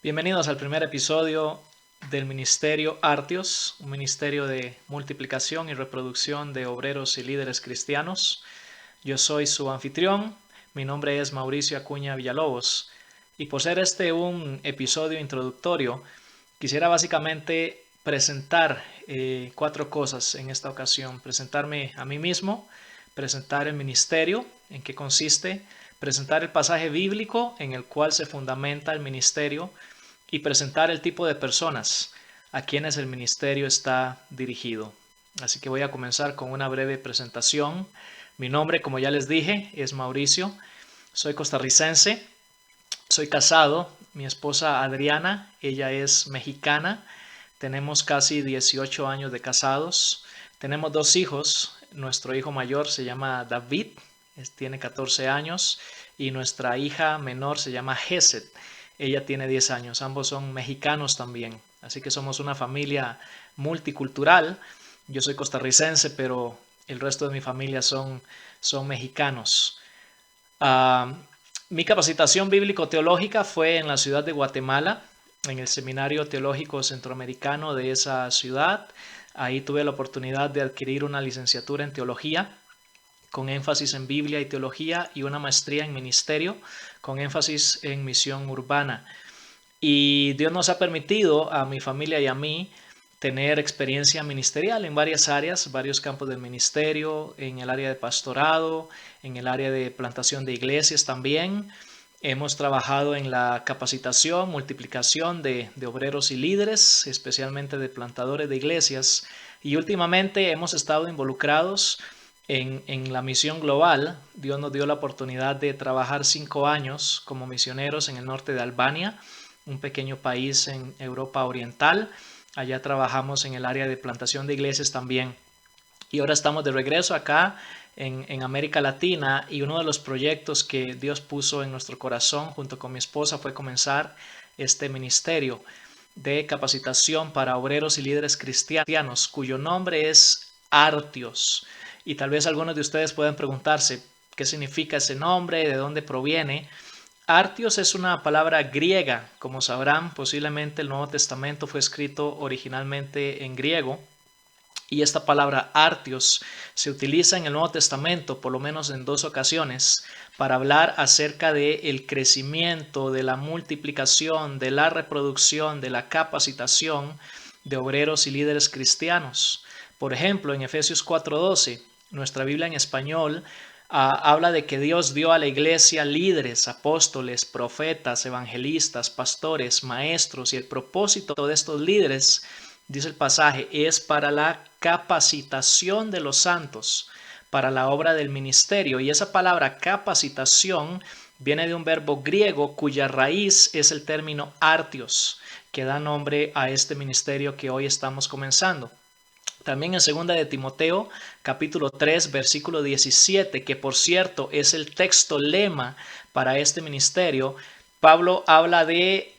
Bienvenidos al primer episodio del Ministerio Artios, un ministerio de multiplicación y reproducción de obreros y líderes cristianos. Yo soy su anfitrión, mi nombre es Mauricio Acuña Villalobos y por ser este un episodio introductorio, quisiera básicamente presentar cuatro cosas en esta ocasión. Presentarme a mí mismo, presentar el ministerio, en qué consiste, presentar el pasaje bíblico en el cual se fundamenta el ministerio y presentar el tipo de personas a quienes el ministerio está dirigido. Así que voy a comenzar con una breve presentación. Mi nombre, como ya les dije, es Mauricio. Soy costarricense, soy casado. Mi esposa Adriana, ella es mexicana. Tenemos casi 18 años de casados. Tenemos dos hijos. Nuestro hijo mayor se llama David, tiene 14 años, y nuestra hija menor se llama Geset. Ella tiene 10 años. Ambos son mexicanos también. Así que somos una familia multicultural. Yo soy costarricense, pero el resto de mi familia son mexicanos. Uh, Mi capacitación bíblico-teológica fue en la ciudad de Guatemala, en el Seminario Teológico Centroamericano de esa ciudad. Ahí tuve la oportunidad de adquirir una licenciatura en teología con énfasis en Biblia y teología y una maestría en ministerio con énfasis en misión urbana. Y Dios nos ha permitido a mi familia y a mí tener experiencia ministerial en varias áreas, varios campos del ministerio, en el área de pastorado, en el área de plantación de iglesias también. Hemos trabajado en la capacitación, multiplicación de obreros y líderes, especialmente de plantadores de iglesias. Y últimamente hemos estado involucrados en la misión global. Dios nos dio la oportunidad de trabajar 5 años como misioneros en el norte de Albania, un pequeño país en Europa Oriental. Allá trabajamos en el área de plantación de iglesias también. Y ahora estamos de regreso acá en América Latina, y uno de los proyectos que Dios puso en nuestro corazón junto con mi esposa fue comenzar este ministerio de capacitación para obreros y líderes cristianos, cuyo nombre es Artios. Y tal vez algunos de ustedes puedan preguntarse qué significa ese nombre, de dónde proviene. Artios es una palabra griega. Como sabrán, posiblemente el Nuevo Testamento fue escrito originalmente en griego. Y esta palabra artios se utiliza en el Nuevo Testamento por lo menos en 2 ocasiones para hablar acerca del crecimiento, de la multiplicación, de la reproducción, de la capacitación de obreros y líderes cristianos. Por ejemplo, en Efesios 4:12, nuestra Biblia en español habla de que Dios dio a la iglesia líderes, apóstoles, profetas, evangelistas, pastores, maestros, y el propósito de estos líderes, dice el pasaje, es para la capacitación de los santos, para la obra del ministerio. Y esa palabra capacitación viene de un verbo griego cuya raíz es el término artios, que da nombre a este ministerio que hoy estamos comenzando. También en 2 de Timoteo, capítulo 3, versículo 17, que por cierto es el texto lema para este ministerio, Pablo habla de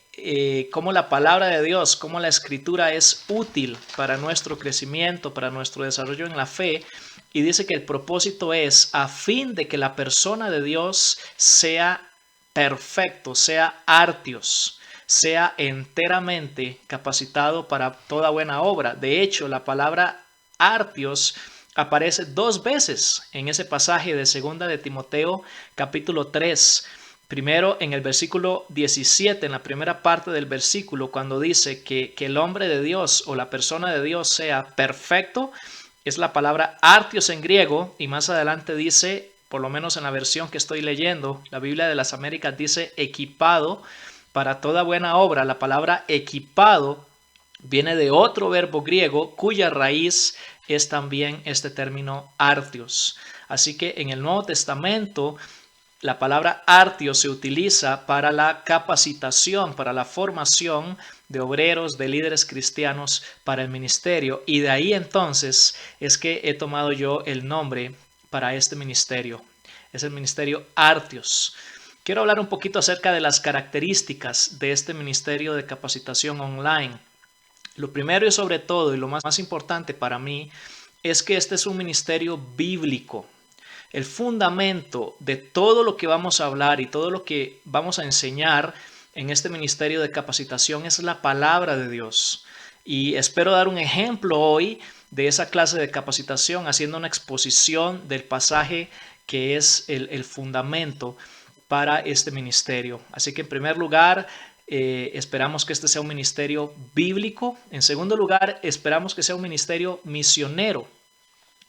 cómo la palabra de Dios, cómo la escritura es útil para nuestro crecimiento, para nuestro desarrollo en la fe, y dice que el propósito es a fin de que la persona de Dios sea perfecto, sea artios, sea enteramente capacitado para toda buena obra. De hecho, la palabra artios aparece 2 veces en ese pasaje de 2 de Timoteo capítulo 3. Primero en el versículo 17, en la primera parte del versículo, cuando dice que el hombre de Dios o la persona de Dios sea perfecto, es la palabra artios en griego, y más adelante dice, por lo menos en la versión que estoy leyendo, la Biblia de las Américas dice equipado para toda buena obra. La palabra equipado viene de otro verbo griego cuya raíz es también este término artios. Así que en el Nuevo Testamento la palabra artios se utiliza para la capacitación, para la formación de obreros, de líderes cristianos para el ministerio. Y de ahí entonces es que he tomado yo el nombre para este ministerio. Es el ministerio Artios. Quiero hablar un poquito acerca de las características de este ministerio de capacitación online. Lo primero y sobre todo, y lo más importante para mí, es que este es un ministerio bíblico. El fundamento de todo lo que vamos a hablar y todo lo que vamos a enseñar en este ministerio de capacitación es la palabra de Dios. Y espero dar un ejemplo hoy de esa clase de capacitación, haciendo una exposición del pasaje que es el fundamento para este ministerio. Así que en primer lugar, esperamos que este sea un ministerio bíblico. En segundo lugar, esperamos que sea un ministerio misionero.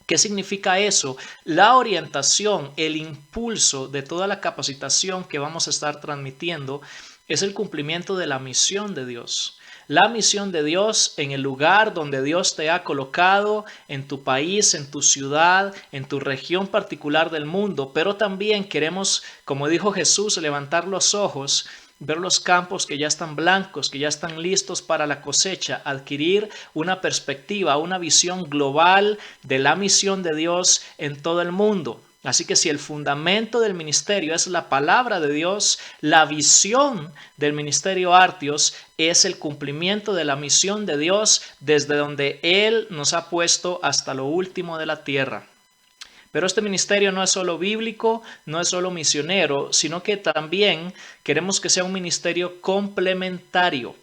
¿Qué significa eso? La orientación, el impulso de toda la capacitación que vamos a estar transmitiendo es el cumplimiento de la misión de Dios. La misión de Dios en el lugar donde Dios te ha colocado, en tu país, en tu ciudad, en tu región particular del mundo, pero también queremos, como dijo Jesús, levantar los ojos, ver los campos que ya están blancos, que ya están listos para la cosecha, adquirir una perspectiva, una visión global de la misión de Dios en todo el mundo. Así que si el fundamento del ministerio es la palabra de Dios, la visión del ministerio Artios es el cumplimiento de la misión de Dios desde donde Él nos ha puesto hasta lo último de la tierra. Pero este ministerio no es solo bíblico, no es solo misionero, sino que también queremos que sea un ministerio complementario.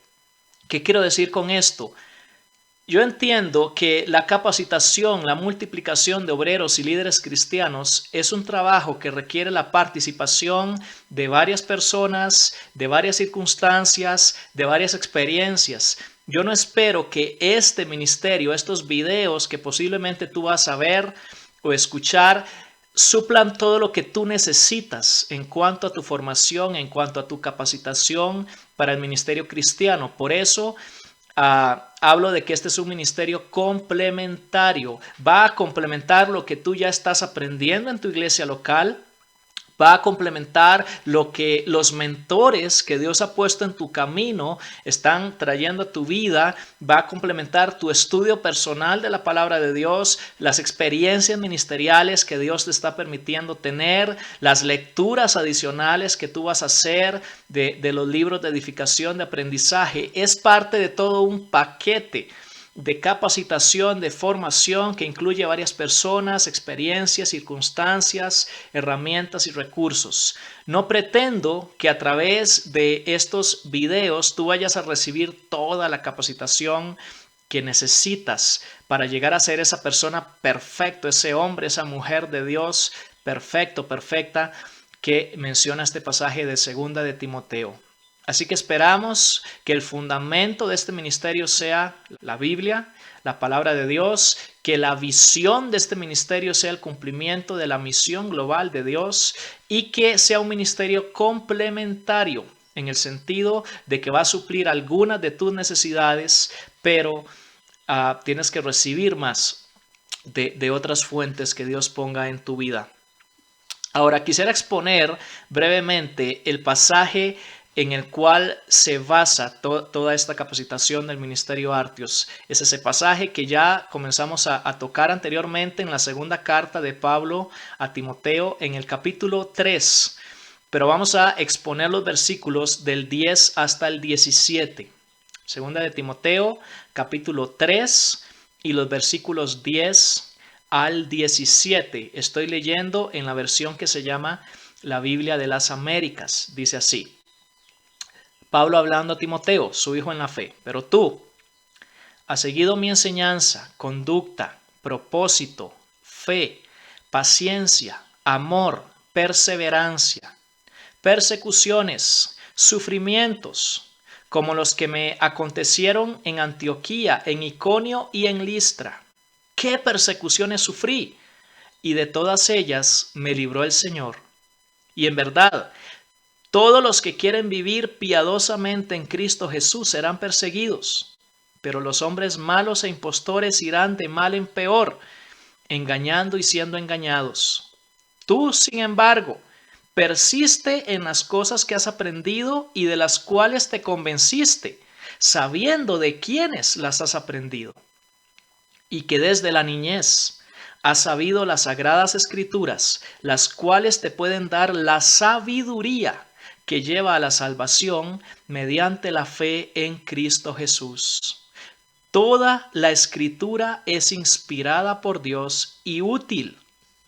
¿Qué quiero decir con esto? Yo entiendo que la capacitación, la multiplicación de obreros y líderes cristianos es un trabajo que requiere la participación de varias personas, de varias circunstancias, de varias experiencias. Yo no espero que este ministerio, estos videos que posiblemente tú vas a ver o escuchar, suplan todo lo que tú necesitas en cuanto a tu formación, en cuanto a tu capacitación para el ministerio cristiano. Por eso, hablo de que este es un ministerio complementario. Va a complementar lo que tú ya estás aprendiendo en tu iglesia local. Va a complementar lo que los mentores que Dios ha puesto en tu camino están trayendo a tu vida. Va a complementar tu estudio personal de la palabra de Dios, las experiencias ministeriales que Dios te está permitiendo tener, las lecturas adicionales que tú vas a hacer de los libros de edificación, de aprendizaje. Es parte de todo un paquete de capacitación, de formación que incluye varias personas, experiencias, circunstancias, herramientas y recursos. No pretendo que a través de estos videos tú vayas a recibir toda la capacitación que necesitas para llegar a ser esa persona perfecta, ese hombre, esa mujer de Dios perfecto, perfecta que menciona este pasaje de 2 de Timoteo. Así que esperamos que el fundamento de este ministerio sea la Biblia, la palabra de Dios, que la visión de este ministerio sea el cumplimiento de la misión global de Dios y que sea un ministerio complementario en el sentido de que va a suplir algunas de tus necesidades, pero tienes que recibir más de otras fuentes que Dios ponga en tu vida. Ahora quisiera exponer brevemente el pasaje en el cual se basa toda esta capacitación del ministerio Artios. Es ese pasaje que ya comenzamos a tocar anteriormente en la segunda carta de Pablo a Timoteo en el capítulo 3. Pero vamos a exponer los versículos del 10 hasta el 17. Segunda de Timoteo, capítulo 3 y los versículos 10 al 17. Estoy leyendo en la versión que se llama la Biblia de las Américas. Dice así. Pablo hablando a Timoteo, su hijo en la fe. Pero tú has seguido mi enseñanza, conducta, propósito, fe, paciencia, amor, perseverancia, persecuciones, sufrimientos, como los que me acontecieron en Antioquía, en Iconio y en Listra. ¿Qué persecuciones sufrí? Y de todas ellas me libró el Señor. Y en verdad, todos los que quieren vivir piadosamente en Cristo Jesús serán perseguidos, pero los hombres malos e impostores irán de mal en peor, engañando y siendo engañados. Tú, sin embargo, persiste en las cosas que has aprendido y de las cuales te convenciste, sabiendo de quiénes las has aprendido, y que desde la niñez has sabido las sagradas escrituras, las cuales te pueden dar la sabiduría que lleva a la salvación mediante la fe en Cristo Jesús. Toda la escritura es inspirada por Dios y útil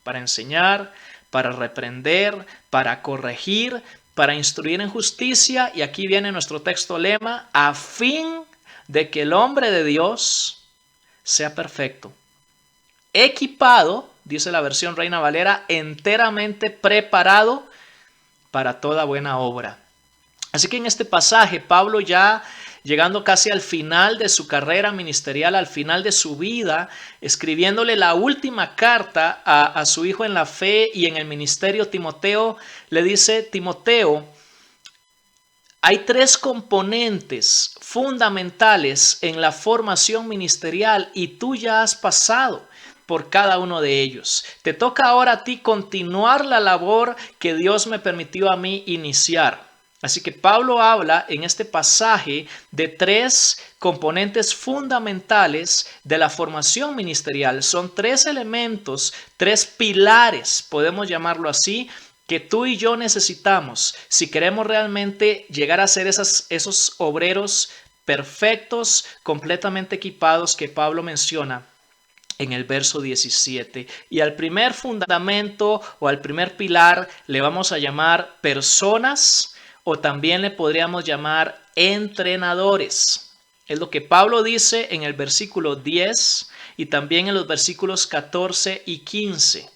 para enseñar, para reprender, para corregir para instruir en justicia, y aquí viene nuestro texto lema, a fin de que el hombre de Dios sea perfecto, equipado, dice la versión Reina Valera, enteramente preparado para toda buena obra. Así que en este pasaje, Pablo, ya llegando casi al final de su carrera ministerial, al final de su vida, escribiéndole la última carta a su hijo en la fe y en el ministerio, Timoteo, le dice: Timoteo, hay tres componentes fundamentales en la formación ministerial y tú ya has pasado por cada uno de ellos. Te toca ahora a ti continuar la labor que Dios me permitió a mí iniciar. Así que Pablo habla en este pasaje de tres componentes fundamentales de la formación ministerial. Son tres elementos, tres pilares, podemos llamarlo así, que tú y yo necesitamos si queremos realmente llegar a ser esos obreros perfectos, completamente equipados que Pablo menciona en el verso 17. Y al primer fundamento o al primer pilar le vamos a llamar personas, o también le podríamos llamar entrenadores. Es lo que Pablo dice en el versículo 10 y también en los versículos 14 y 15.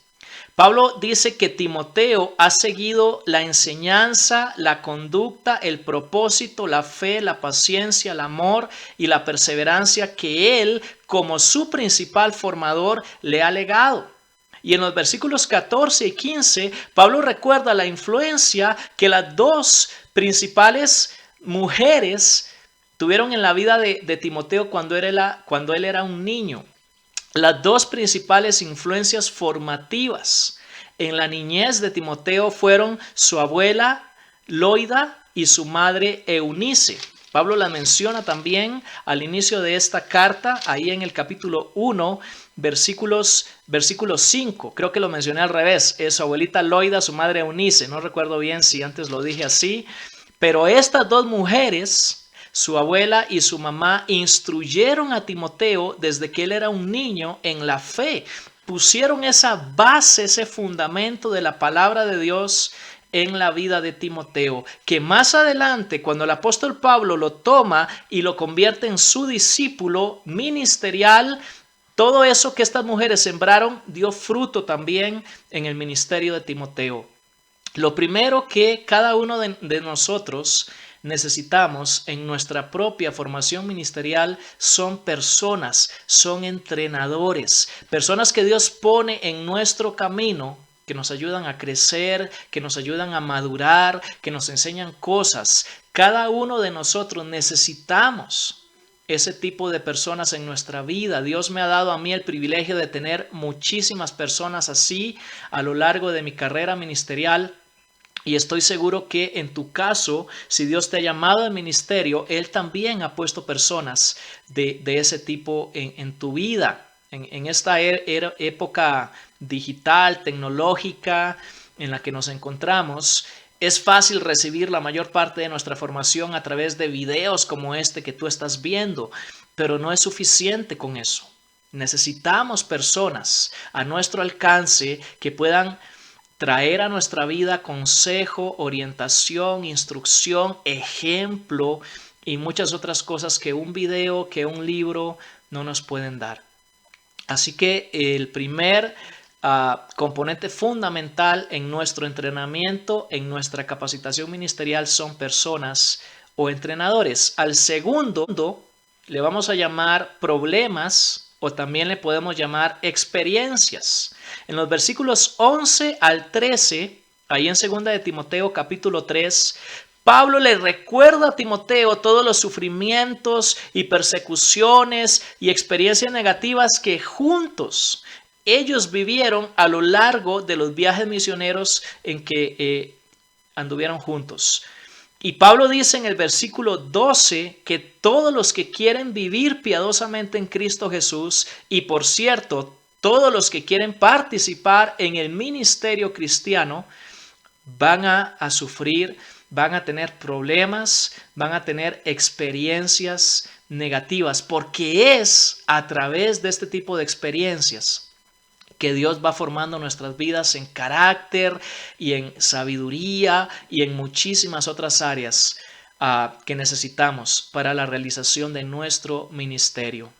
Pablo dice que Timoteo ha seguido la enseñanza, la conducta, el propósito, la fe, la paciencia, el amor y la perseverancia que él, como su principal formador, le ha legado. Y en los versículos 14 y 15, Pablo recuerda la influencia que las dos principales mujeres tuvieron en la vida de Timoteo cuando él era un niño. Las dos principales influencias formativas en la niñez de Timoteo fueron su abuela Loida y su madre Eunice. Pablo la menciona también al inicio de esta carta, ahí en el capítulo 1, versículo 5. Creo que lo mencioné al revés. Es su abuelita Loida, su madre Eunice. No recuerdo bien si antes lo dije así. Pero estas dos mujeres, su abuela y su mamá, instruyeron a Timoteo desde que él era un niño en la fe. Pusieron esa base, ese fundamento de la palabra de Dios en la vida de Timoteo, que más adelante, cuando el apóstol Pablo lo toma y lo convierte en su discípulo ministerial, todo eso que estas mujeres sembraron dio fruto también en el ministerio de Timoteo. Lo primero que cada uno de nosotros necesitamos en nuestra propia formación ministerial son personas, son entrenadores, personas que Dios pone en nuestro camino, que nos ayudan a crecer, que nos ayudan a madurar, que nos enseñan cosas. Cada uno de nosotros necesitamos ese tipo de personas en nuestra vida. Dios me ha dado a mí el privilegio de tener muchísimas personas así a lo largo de mi carrera ministerial. Y estoy seguro que en tu caso, si Dios te ha llamado al ministerio, Él también ha puesto personas de ese tipo en tu vida. En esta época digital, tecnológica en la que nos encontramos, es fácil recibir la mayor parte de nuestra formación a través de videos como este que tú estás viendo, pero no es suficiente con eso. Necesitamos personas a nuestro alcance que puedan traer a nuestra vida consejo, orientación, instrucción, ejemplo y muchas otras cosas que un video, que un libro no nos pueden dar. Así que el primer componente fundamental en nuestro entrenamiento, en nuestra capacitación ministerial, son personas o entrenadores. Al segundo le vamos a llamar problemas, o también le podemos llamar experiencias. En los versículos 11 al 13, ahí en 2 de Timoteo capítulo 3, Pablo le recuerda a Timoteo todos los sufrimientos y persecuciones y experiencias negativas que juntos ellos vivieron a lo largo de los viajes misioneros en que anduvieron juntos. Y Pablo dice en el versículo 12 que todos los que quieren vivir piadosamente en Cristo Jesús, y por cierto, todos los que quieren participar en el ministerio cristiano, van a sufrir, van a tener problemas, van a tener experiencias negativas, porque es a través de este tipo de experiencias que Dios va formando nuestras vidas en carácter y en sabiduría y en muchísimas otras áreas que necesitamos para la realización de nuestro ministerio.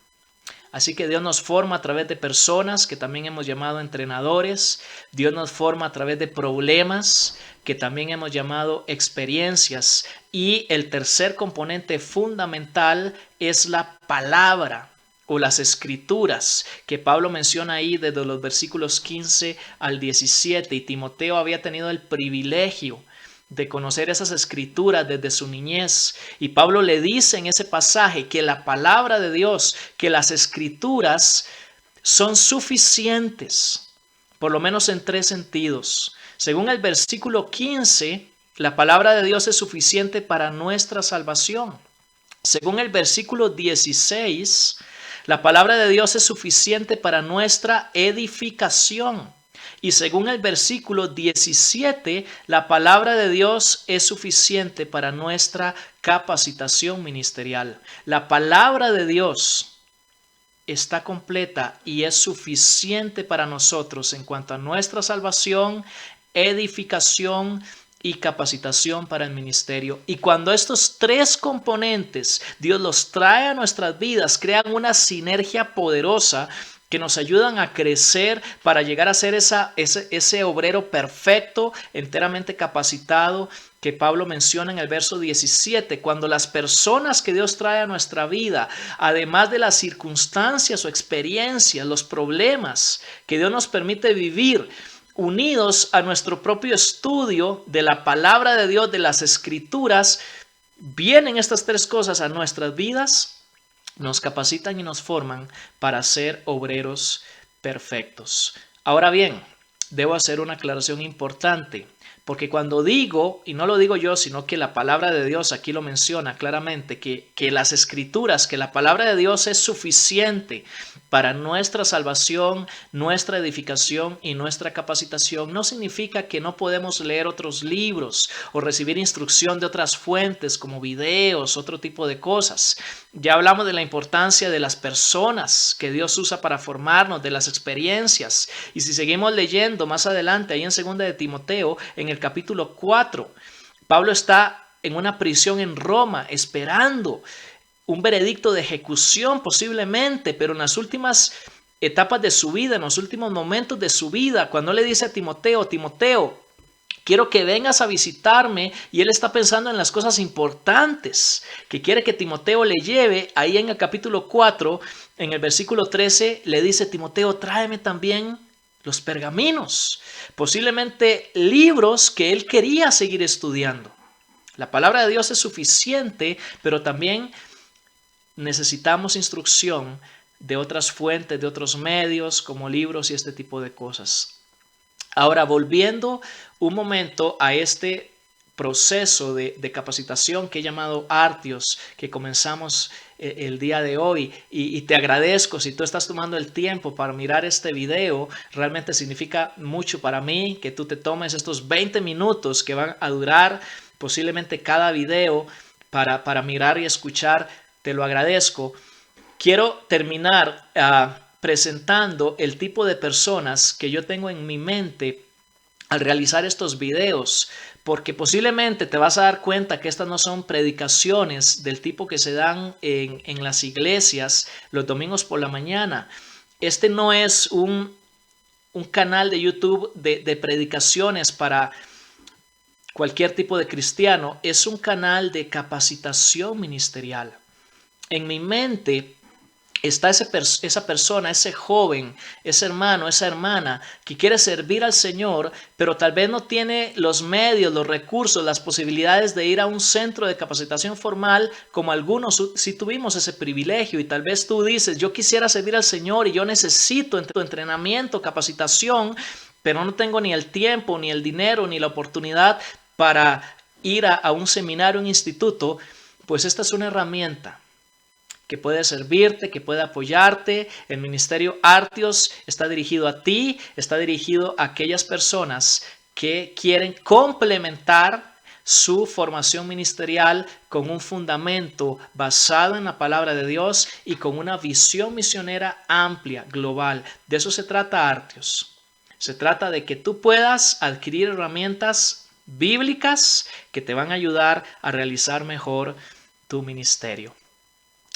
Así que Dios nos forma a través de personas que también hemos llamado entrenadores. Dios nos forma a través de problemas que también hemos llamado experiencias. Y el tercer componente fundamental es la palabra o las escrituras que Pablo menciona ahí desde los versículos 15 al 17. Y Timoteo había tenido el privilegio de conocer esas escrituras desde su niñez. Y Pablo le dice en ese pasaje que la palabra de Dios, que las escrituras son suficientes, por lo menos en 3 sentidos. Según el versículo 15, la palabra de Dios es suficiente para nuestra salvación. Según el versículo 16, la palabra de Dios es suficiente para nuestra edificación. Y según el versículo 17, la palabra de Dios es suficiente para nuestra capacitación ministerial. La palabra de Dios está completa y es suficiente para nosotros en cuanto a nuestra salvación, edificación y capacitación para el ministerio. Y cuando estos 3 componentes Dios los trae a nuestras vidas, crean una sinergia poderosa que nos ayudan a crecer para llegar a ser ese obrero perfecto, enteramente capacitado, que Pablo menciona en el verso 17. Cuando las personas que Dios trae a nuestra vida, además de las circunstancias o experiencias, los problemas que Dios nos permite vivir, unidos a nuestro propio estudio de la palabra de Dios, de las escrituras, vienen estas 3 cosas a nuestras vidas, nos capacitan y nos forman para ser obreros perfectos. Ahora bien, debo hacer una aclaración importante, porque cuando digo, y no lo digo yo, sino que la palabra de Dios aquí lo menciona claramente, que las escrituras, que la palabra de Dios es suficiente para nuestra salvación, nuestra edificación y nuestra capacitación, no significa que no podemos leer otros libros o recibir instrucción de otras fuentes como videos, otro tipo de cosas. Ya hablamos de la importancia de las personas que Dios usa para formarnos, de las experiencias. Y si seguimos leyendo más adelante, ahí en 2 de Timoteo, en el capítulo 4, Pablo está en una prisión en Roma esperando un veredicto de ejecución posiblemente, pero en las últimas etapas de su vida, en los últimos momentos de su vida, cuando le dice a Timoteo, Timoteo, quiero que vengas a visitarme, y él está pensando en las cosas importantes que quiere que Timoteo le lleve. Ahí en el capítulo 4, en el versículo 13, le dice, Timoteo, tráeme también los pergaminos, posiblemente libros que él quería seguir estudiando. La palabra de Dios es suficiente, pero también necesitamos instrucción de otras fuentes, de otros medios, como libros y este tipo de cosas. Ahora, volviendo un momento a este proceso de capacitación que he llamado Artios, que comenzamos el día de hoy, y te agradezco si tú estás tomando el tiempo para mirar este video. Realmente significa mucho para mí que tú te tomes estos 20 minutos que van a durar posiblemente cada video para mirar y escuchar. Te lo agradezco. Quiero terminar presentando el tipo de personas que yo tengo en mi mente al realizar estos videos, porque posiblemente te vas a dar cuenta que estas no son predicaciones del tipo que se dan en las iglesias los domingos por la mañana. Este no es un canal de YouTube de predicaciones para cualquier tipo de cristiano, es un canal de capacitación ministerial. En mi mente está esa persona, ese joven, ese hermano, esa hermana que quiere servir al Señor, pero tal vez no tiene los medios, los recursos, las posibilidades de ir a un centro de capacitación formal, como algunos sí tuvimos ese privilegio. Y tal vez tú dices, yo quisiera servir al Señor y yo necesito entrenamiento, capacitación, pero no tengo ni el tiempo, ni el dinero, ni la oportunidad para ir a un seminario, un instituto. Pues esta es una herramienta que puede servirte, que puede apoyarte. El Ministerio Artios está dirigido a ti, está dirigido a aquellas personas que quieren complementar su formación ministerial con un fundamento basado en la palabra de Dios y con una visión misionera amplia, global. De eso se trata Artios. Se trata de que tú puedas adquirir herramientas bíblicas que te van a ayudar a realizar mejor tu ministerio.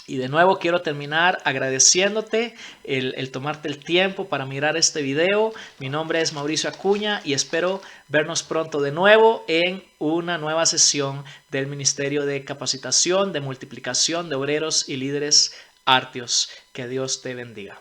Y de nuevo quiero terminar agradeciéndote el tomarte el tiempo para mirar este video. Mi nombre es Mauricio Acuña y espero vernos pronto de nuevo en una nueva sesión del Ministerio de Capacitación, de Multiplicación de Obreros y Líderes Artios. Que Dios te bendiga.